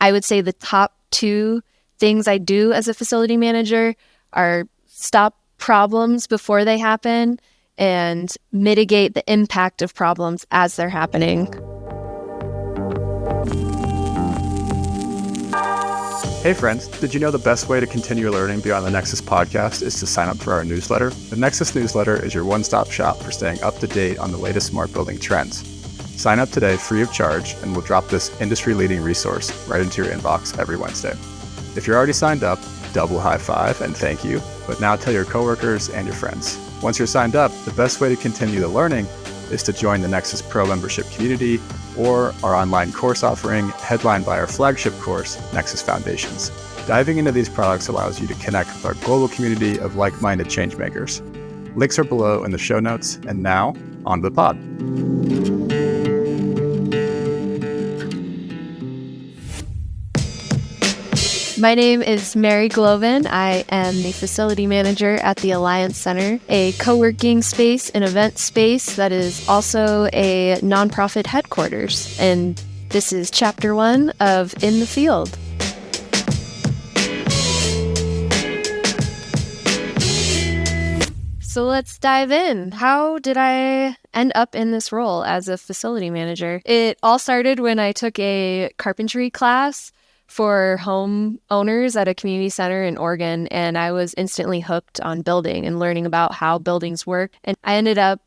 I would say the top two things I do as a facility manager are stop problems before they happen and mitigate the impact of problems as they're happening. Hey friends, did you know the best way to continue learning beyond the Nexus podcast is to sign up for our newsletter? The Nexus newsletter is your one-stop shop for staying up to date on the latest smart building trends. Sign up today free of charge and we'll drop this industry-leading resource right into your inbox every Wednesday. If you're already signed up, double high five and thank you, but now tell your coworkers and your friends. Once you're signed up, the best way to continue the learning is to join the Nexus Pro membership community or our online course offering headlined by our flagship course, Nexus Foundations. Diving into these products allows you to connect with our global community of like-minded changemakers. Links are below in the show notes, and now, on to the pod. My name is Mary Gloven. I am the facility manager at the Alliance Center, a co-working space and event space that is also a nonprofit headquarters. And this is Chapter 1 of In the Field. So let's dive in. How did I end up in this role as a facility manager? It all started when I took a carpentry class for homeowners at a community center in Oregon, and I was instantly hooked on building and learning about how buildings work. And I ended up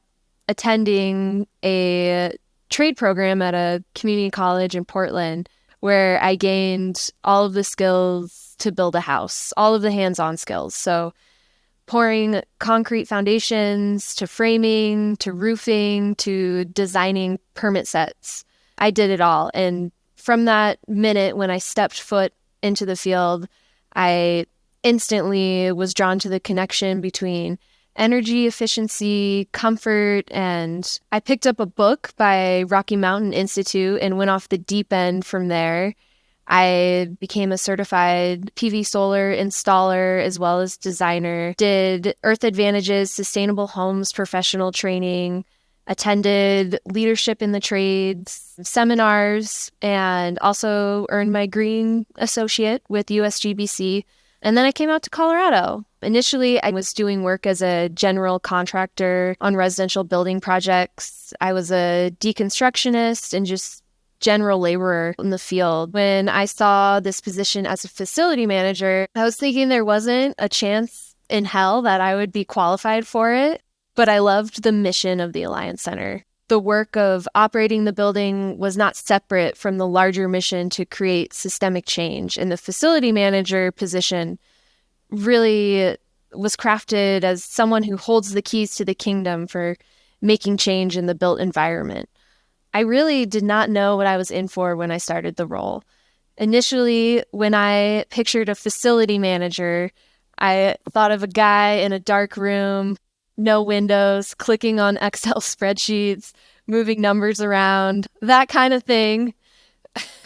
attending a trade program at a community college in Portland where I gained all of the skills to build a house, all of the hands-on skills. So pouring concrete foundations, to framing, to roofing, to designing permit sets. I did it all. And from that minute when I stepped foot into the field, I instantly was drawn to the connection between energy efficiency, comfort, and I picked up a book by Rocky Mountain Institute and went off the deep end from there. I became a certified PV solar installer as well as designer, did Earth Advantage's Sustainable Homes professional training, attended leadership in the trades seminars, and also earned my green associate with USGBC. And then I came out to Colorado. Initially, I was doing work as a general contractor on residential building projects. I was a deconstructionist and just general laborer in the field. When I saw this position as a facility manager, I was thinking there wasn't a chance in hell that I would be qualified for it. But I loved the mission of the Alliance Center. The work of operating the building was not separate from the larger mission to create systemic change. And the facility manager position really was crafted as someone who holds the keys to the kingdom for making change in the built environment. I really did not know what I was in for when I started the role. Initially, when I pictured a facility manager, I thought of a guy in a dark room, no windows, clicking on Excel spreadsheets, moving numbers around, that kind of thing,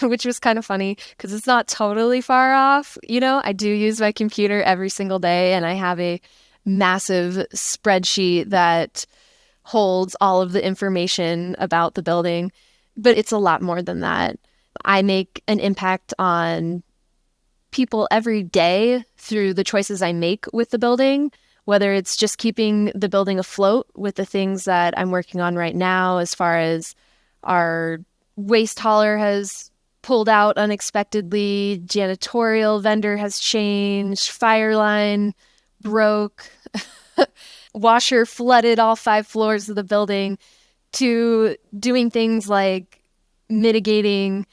which was kind of funny because it's not totally far off. You know, I do use my computer every single day and I have a massive spreadsheet that holds all of the information about the building, but it's a lot more than that. I make an impact on people every day through the choices I make with the building, whether it's just keeping the building afloat with the things that I'm working on right now, as far as our waste hauler has pulled out unexpectedly, janitorial vendor has changed, fire line broke, washer flooded all 5 floors of the building, to doing things like mitigating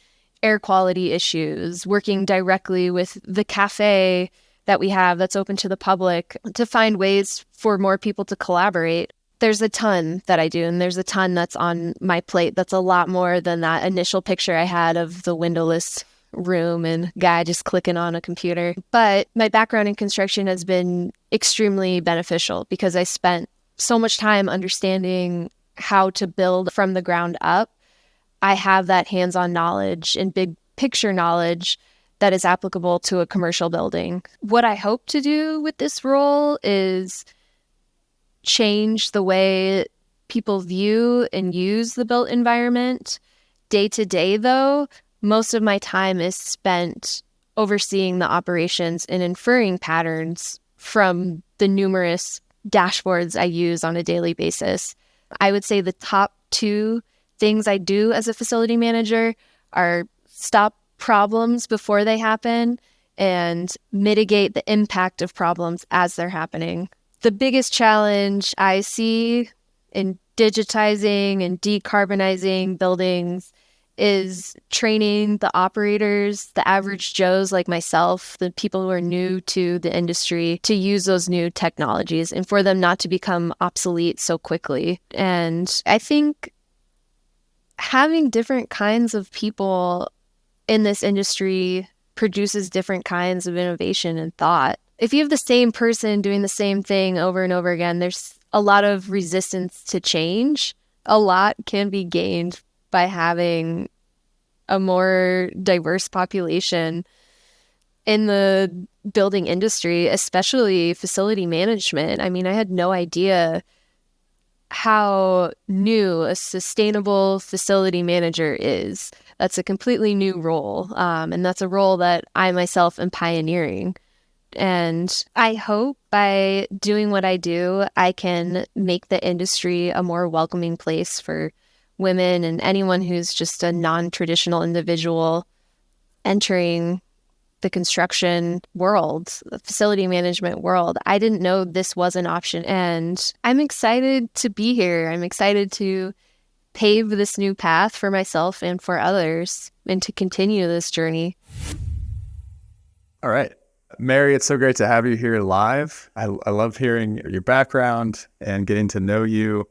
air quality issues, working directly with the cafe that we have that's open to the public to find ways for more people to collaborate. There's a ton that I do, and there's a ton that's on my plate that's a lot more than that initial picture I had of the windowless room and guy just clicking on a computer. But my background in construction has been extremely beneficial because I spent so much time understanding how to build from the ground up. I have that hands-on knowledge and big picture knowledge that is applicable to a commercial building. What I hope to do with this role is change the way people view and use the built environment. Day to day, though, most of my time is spent overseeing the operations and inferring patterns from the numerous dashboards I use on a daily basis. I would say the top two things I do as a facility manager are stop problems before they happen and mitigate the impact of problems as they're happening. The biggest challenge I see in digitizing and decarbonizing buildings is training the operators, the average Joes like myself, the people who are new to the industry, to use those new technologies and for them not to become obsolete so quickly. And I think having different kinds of people in this industry produces different kinds of innovation and thought. If you have the same person doing the same thing over and over again, there's a lot of resistance to change. A lot can be gained by having a more diverse population in the building industry, especially facility management. I mean, I had no idea how new a sustainable facility manager is. That's a completely new role. And that's a role that I myself am pioneering. And I hope by doing what I do, I can make the industry a more welcoming place for women and anyone who's just a non-traditional individual entering the construction world, the facility management world. I didn't know this was an option, and I'm excited to be here. I'm excited to pave this new path for myself and for others and to continue this journey. All right. Mary, it's so great to have you here live. I love hearing your background and getting to know you.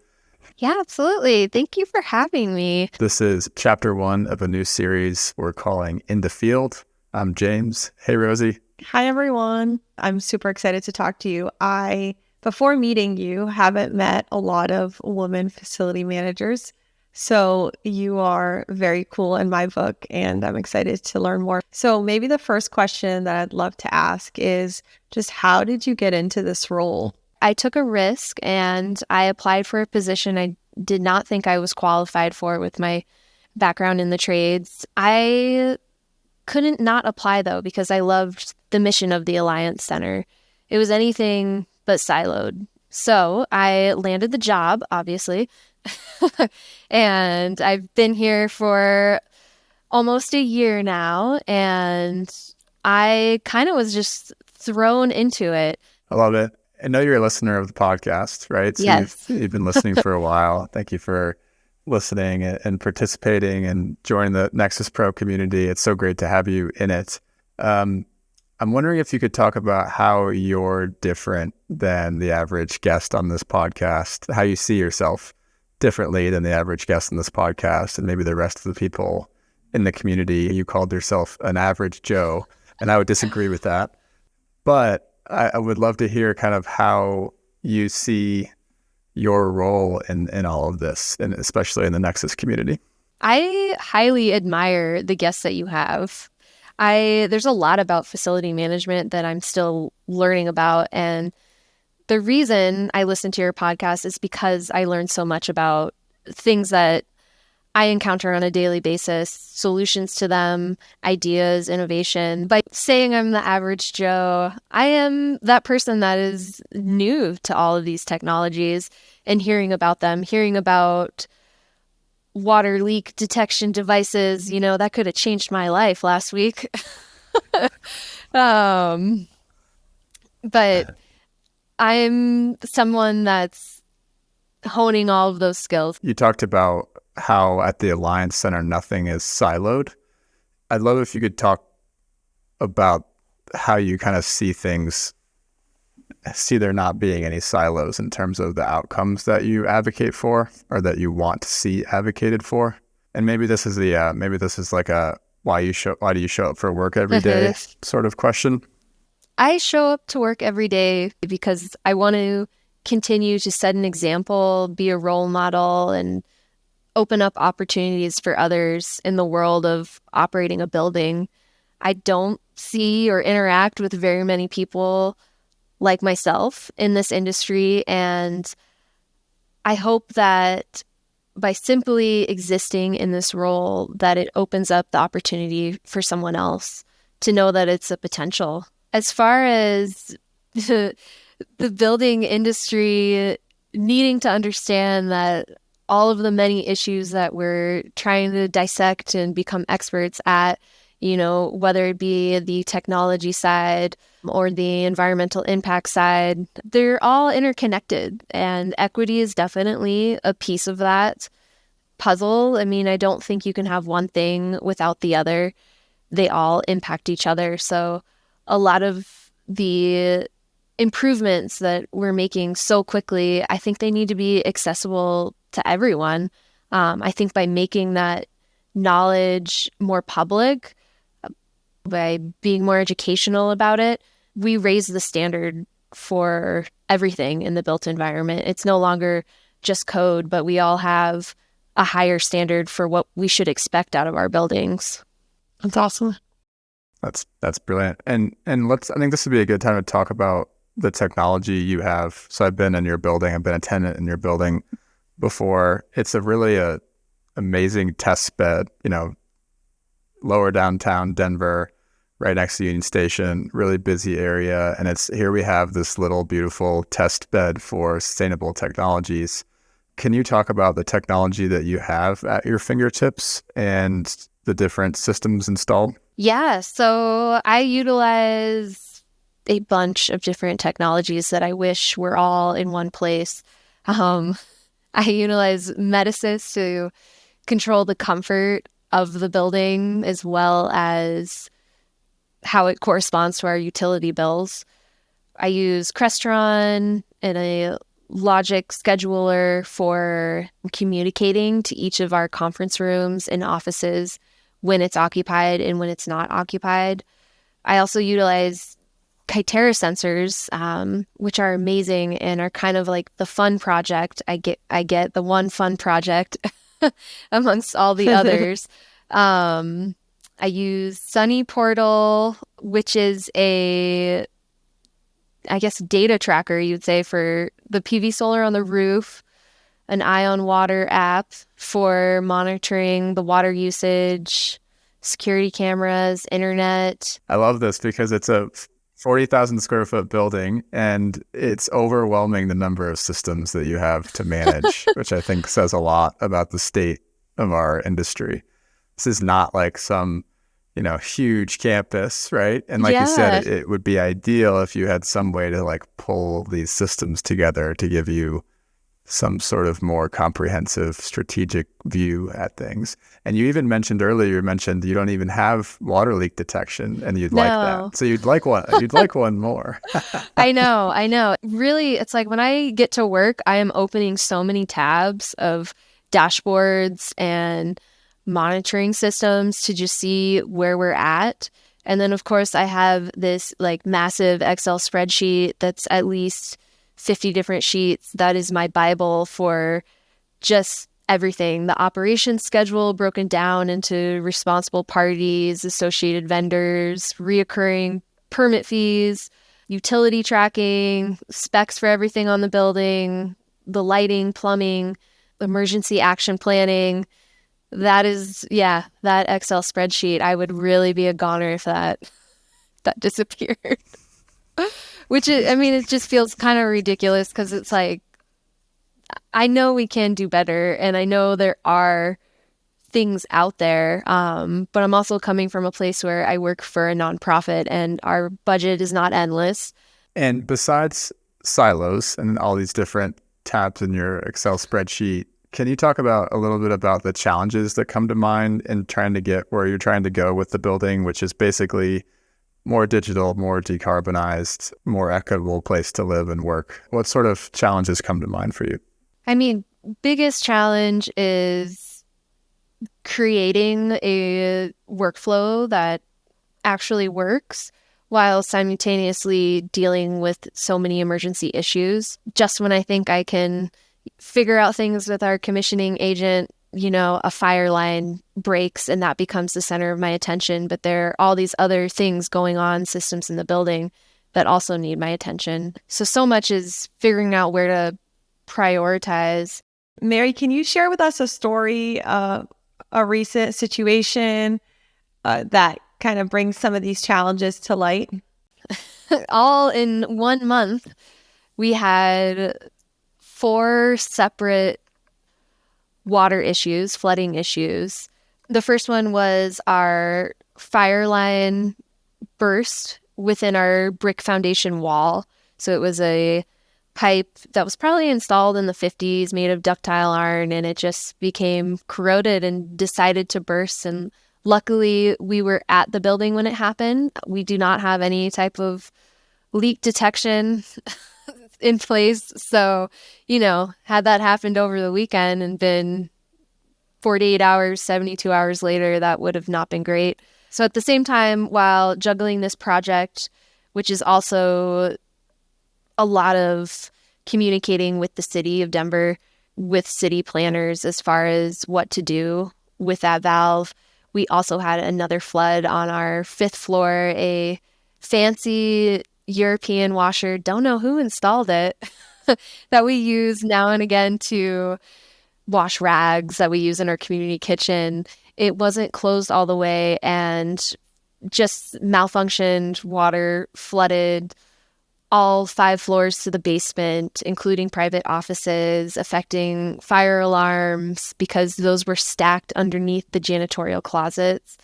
Yeah, absolutely. Thank you for having me. This is chapter 1 of a new series we're calling In the Field. I'm James. Hey, Rosy. Hi, everyone. I'm super excited to talk to you. Before meeting you, haven't met a lot of women facility managers. So you are very cool in my book, and I'm excited to learn more. So maybe the first question that I'd love to ask is just how did you get into this role? I took a risk and I applied for a position I did not think I was qualified for with my background in the trades. I couldn't not apply, though, because I loved the mission of the Alliance Center. It was anything but siloed. So I landed the job, obviously, and I've been here for almost a year now, and I kind of was just thrown into it. I love it. I know you're a listener of the podcast, right? So Yes. you've been listening for a while. Thank you for listening and participating and joining the Nexus Pro community. It's so great to have you in it. I'm wondering if you could talk about how you're different than the average guest on this podcast, how you see yourself differently than the average guest on this podcast, and maybe the rest of the people in the community. You called yourself an average Joe, and I would disagree with that. But I would love to hear kind of how you see your role in all of this, and especially in the Nexus community. I highly admire the guests that you have. There's a lot about facility management that I'm still learning about. And the reason I listen to your podcast is because I learn so much about things that I encounter on a daily basis, solutions to them, ideas, innovation. By saying I'm the average Joe, I am that person that is new to all of these technologies and hearing about them, hearing about water leak detection devices. You know, that could have changed my life last week. But I'm someone that's honing all of those skills. You talked about how at the Alliance Center, nothing is siloed. I'd love if you could talk about how you kind of see things, see there not being any silos in terms of the outcomes that you advocate for or that you want to see advocated for. And maybe this is like a why do you show up for work every day sort of question. I show up to work every day because I want to continue to set an example, be a role model, and open up opportunities for others in the world of operating a building. I don't see or interact with very many people like myself in this industry, and I hope that by simply existing in this role that it opens up the opportunity for someone else to know that it's a potential. As far as the building industry needing to understand that all of the many issues that we're trying to dissect and become experts at, whether it be the technology side or the environmental impact side, they're all interconnected. And equity is definitely a piece of that puzzle. I mean, I don't think you can have one thing without the other. They all impact each other. So a lot of the improvements that we're making so quickly, I think they need to be accessible to everyone. I think by making that knowledge more public, by being more educational about it, we raise the standard for everything in the built environment. It's no longer just code, but we all have a higher standard for what we should expect out of our buildings. That's awesome. That's brilliant. And I think this would be a good time to talk about the technology you have. So I've been in your building. I've been a tenant in your building before. It's a amazing test bed, lower downtown Denver, right next to Union Station, really busy area. And here we have this little beautiful test bed for sustainable technologies. Can you talk about the technology that you have at your fingertips and the different systems installed? Yeah, so I utilize a bunch of different technologies that I wish were all in one place. I utilize Metasys to control the comfort of the building as well as how it corresponds to our utility bills. I use Crestron and a logic scheduler for communicating to each of our conference rooms and offices when it's occupied and when it's not occupied. I also utilize Kytera sensors, which are amazing and are kind of like the fun project. I get the one fun project amongst all the others. I use Sunny Portal, which is a, I guess, data tracker, you'd say, for the PV solar on the roof, an Ion Water app for monitoring the water usage, security cameras, internet. I love this because it's a 40,000 square foot building and it's overwhelming the number of systems that you have to manage, which I think says a lot about the state of our industry. This is not like some, huge campus, right? And like you said, it would be ideal if you had some way to pull these systems together to give you some sort of more comprehensive strategic view at things. And you even mentioned earlier, you don't even have water leak detection and you'd like that. So you'd like one more. I know. Really, it's like when I get to work, I am opening so many tabs of dashboards and monitoring systems to just see where we're at. And then of course I have this massive Excel spreadsheet that's at least 50 different sheets. That is my Bible for just everything. The operations schedule broken down into responsible parties, associated vendors, reoccurring permit fees, utility tracking, specs for everything on the building, the lighting, plumbing, emergency action planning. That is, that Excel spreadsheet. I would really be a goner if that disappeared. Which is, it just feels kind of ridiculous because it's like, I know we can do better and I know there are things out there, but I'm also coming from a place where I work for a nonprofit and our budget is not endless. And besides silos and all these different tabs in your Excel spreadsheet, can you talk about a little bit about the challenges that come to mind in trying to get where you're trying to go with the building, which is basically more digital, more decarbonized, more equitable place to live and work? What sort of challenges come to mind for you? Biggest challenge is creating a workflow that actually works while simultaneously dealing with so many emergency issues. Just when I think I can figure out things with our commissioning agent, a fire line breaks and that becomes the center of my attention. But there are all these other things going on, systems in the building that also need my attention. So much is figuring out where to prioritize. Mary, can you share with us a story, a recent situation that kind of brings some of these challenges to light? All in 1 month, we had 4 separate water issues, flooding issues. The first one was our fire line burst within our brick foundation wall. So it was a pipe that was probably installed in the 50s, made of ductile iron, and it just became corroded and decided to burst. And luckily, we were at the building when it happened. We do not have any type of leak detection in place. So, had that happened over the weekend and been 48 hours, 72 hours later, that would have not been great. So at the same time, while juggling this project, which is also a lot of communicating with the city of Denver, with city planners as far as what to do with that valve, we also had another flood on our 5th floor, a fancy European washer, don't know who installed it, that we use now and again to wash rags that we use in our community kitchen. It wasn't closed all the way and just malfunctioned, water flooded all 5 floors to the basement, including private offices, affecting fire alarms because those were stacked underneath the janitorial closets,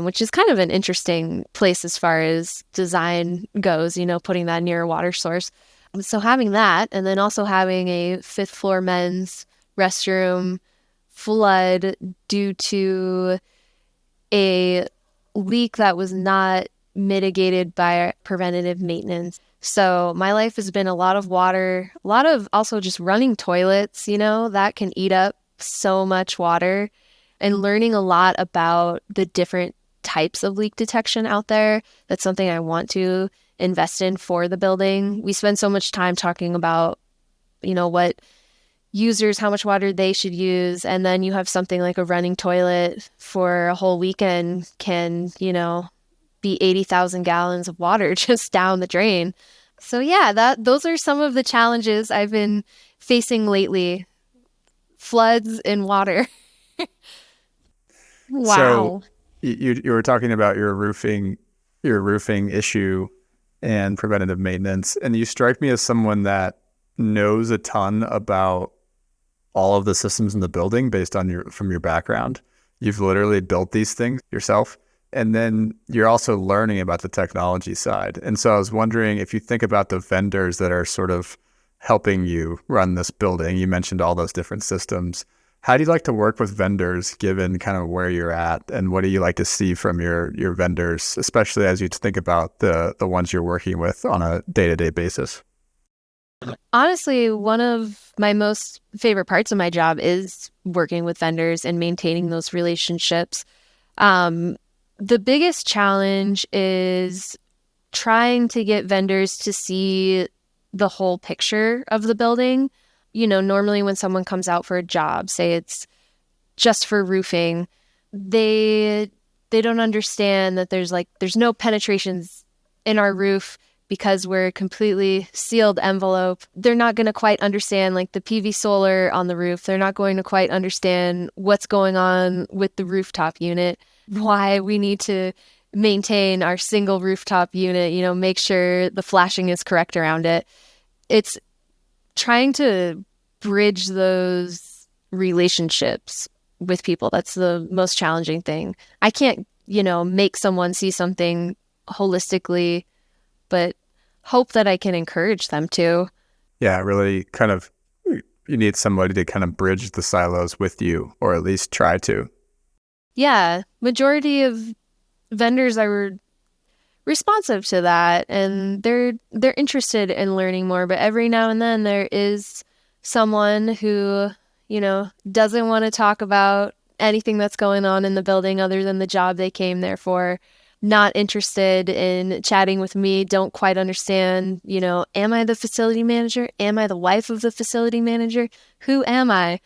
which is kind of an interesting place as far as design goes, putting that near a water source. So having that, and then also having a 5th floor men's restroom flood due to a leak that was not mitigated by preventative maintenance. So my life has been a lot of water, a lot of also just running toilets, that can eat up so much water, and learning a lot about the different types of leak detection out there. That's something I want to invest in for the building. We spend so much time talking about, what users, how much water they should use. And then you have something like a running toilet for a whole weekend can, be 80,000 gallons of water just down the drain. So yeah, those are some of the challenges I've been facing lately. Floods and water. Wow. So you were talking about your roofing issue and preventative maintenance, and you strike me as someone that knows a ton about all of the systems in the building based on from your background. You've literally built these things yourself. And then you're also learning about the technology side. And so I was wondering if you think about the vendors that are sort of helping you run this building. You mentioned all those different systems. How do you like to work with vendors given kind of where you're at? And what do you like to see from your vendors, especially as you think about the ones you're working with on a day-to-day basis? Honestly, one of my most favorite parts of my job is working with vendors and maintaining those relationships. The biggest challenge is trying to get vendors to see the whole picture of the building. Normally when someone comes out for a job, say it's just for roofing, they don't understand that there's no penetrations in our roof because we're a completely sealed envelope. They're not going to quite understand the PV solar on the roof. They're not going to quite understand what's going on with the rooftop unit, why we need to maintain our single rooftop unit, make sure the flashing is correct around it. It's trying to bridge those relationships with people. That's the most challenging thing. I can't, make someone see something holistically, but hope that I can encourage them to. Yeah, really kind of, you need somebody to kind of bridge the silos with you, or at least try to. Yeah, majority of vendors are responsive to that, and they're interested in learning more. But every now and then there is someone who, doesn't want to talk about anything that's going on in the building other than the job they came there for. Not interested in chatting with me, don't quite understand, am I the facility manager? Am I the wife of the facility manager? Who am I?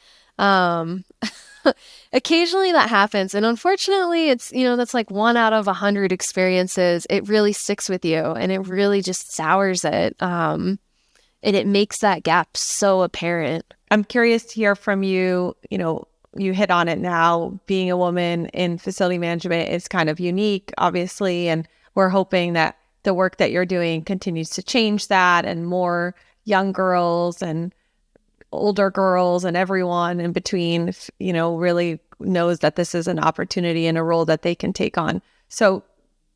Occasionally that happens. And unfortunately, it's, that's 1 out of 100 experiences. It really sticks with you and it really just sours it. And it makes that gap so apparent. I'm curious to hear from you. You hit on it now. Being a woman in facility management is kind of unique, obviously. And we're hoping that the work that you're doing continues to change that, and more young girls and older girls and everyone in between, really knows that this is an opportunity and a role that they can take on. So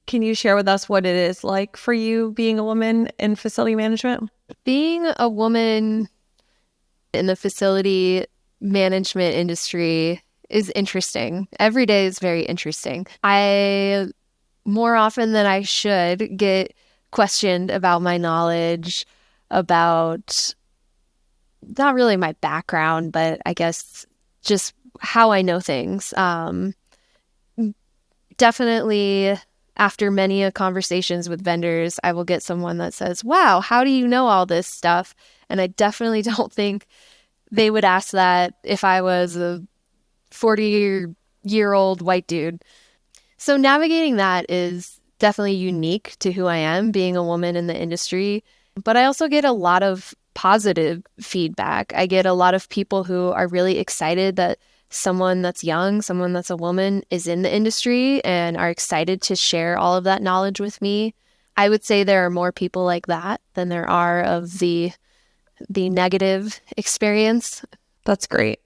can you share with us what it is like for you being a woman in facility management? Being a woman in the facility management industry is interesting. Every day is very interesting. I, more often than I should, get questioned about my knowledge, about not really my background, but I guess just how I know things. Definitely, after many conversations with vendors, I will get someone that says, wow, how do you know all this stuff? And I definitely don't think they would ask that if I was a 40-year-old white dude. So navigating that is definitely unique to who I am, being a woman in the industry. But I also get a lot of positive feedback. I get a lot of people who are really excited that someone that's young, someone that's a woman is in the industry and are excited to share all of that knowledge with me. I would say there are more people like that than there are of the negative experience. That's great.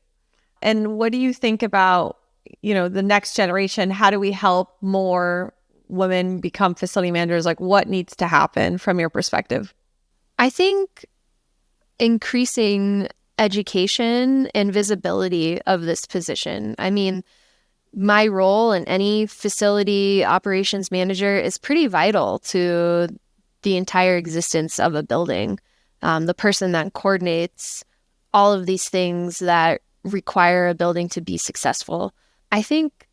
And what do you think about, the next generation? How do we help more women become facility managers? Like, what needs to happen from your perspective? I think increasing education and visibility of this position. I mean, my role in any facility operations manager is pretty vital to the entire existence of a building. The person that coordinates all of these things that require a building to be successful. I think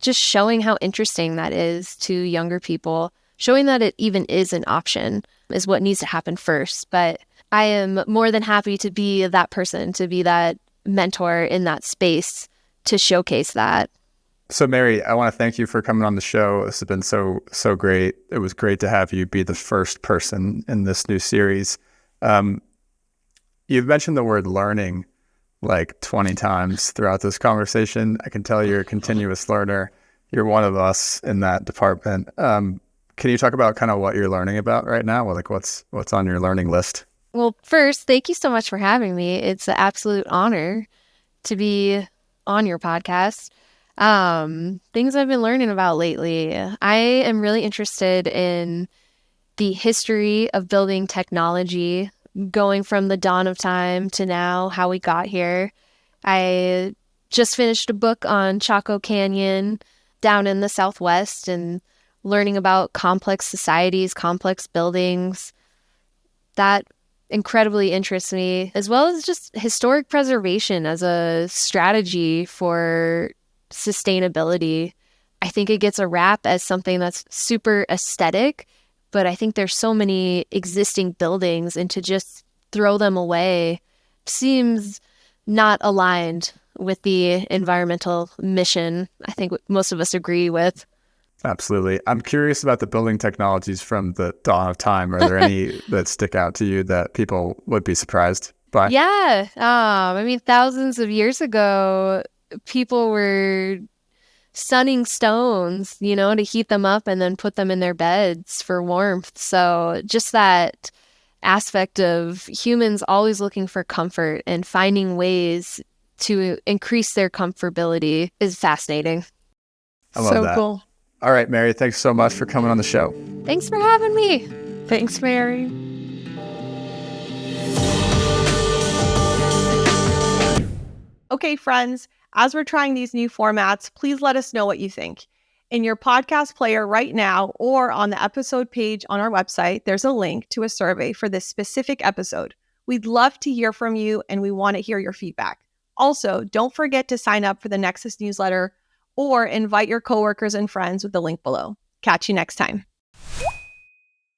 just showing how interesting that is to younger people, showing that it even is an option is what needs to happen first. But I am more than happy to be that person, to be that mentor in that space, to showcase that. So Mary, I want to thank you for coming on the show. This has been so great. It was great to have you be the first person in this new series. You've mentioned the word learning like 20 times throughout this conversation. I can tell you're a continuous learner. You're one of us in that department. Can you talk about kind of what you're learning about right now? Well, like what's on your learning list? Well, first, thank you so much for having me. It's an absolute honor to be on your podcast. Things I've been learning about lately. I am really interested in the history of building technology, going from the dawn of time to now, how we got here. I just finished a book on Chaco Canyon down in the Southwest and learning about complex societies, complex buildings. That incredibly interests me, as well as just historic preservation as a strategy for sustainability. I think it gets a rap as something that's super aesthetic, but I think there's so many existing buildings, and to just throw them away seems not aligned with the environmental mission I think most of us agree with. Absolutely. I'm curious about the building technologies from the dawn of time. Are there any that stick out to you that people would be surprised by? Yeah. I mean, thousands of years ago, people were sunning stones, to heat them up and then put them in their beds for warmth. So just that aspect of humans always looking for comfort and finding ways to increase their comfortability is fascinating. I love that. Cool. All right, Mary, thanks so much for coming on the show. Thanks for having me. Thanks, Mary. Okay, friends, as we're trying these new formats, please let us know what you think. In your podcast player right now or on the episode page on our website, there's a link to a survey for this specific episode. We'd love to hear from you, and we want to hear your feedback. Also, don't forget to sign up for the Nexus newsletter or invite your coworkers and friends with the link below. Catch you next time.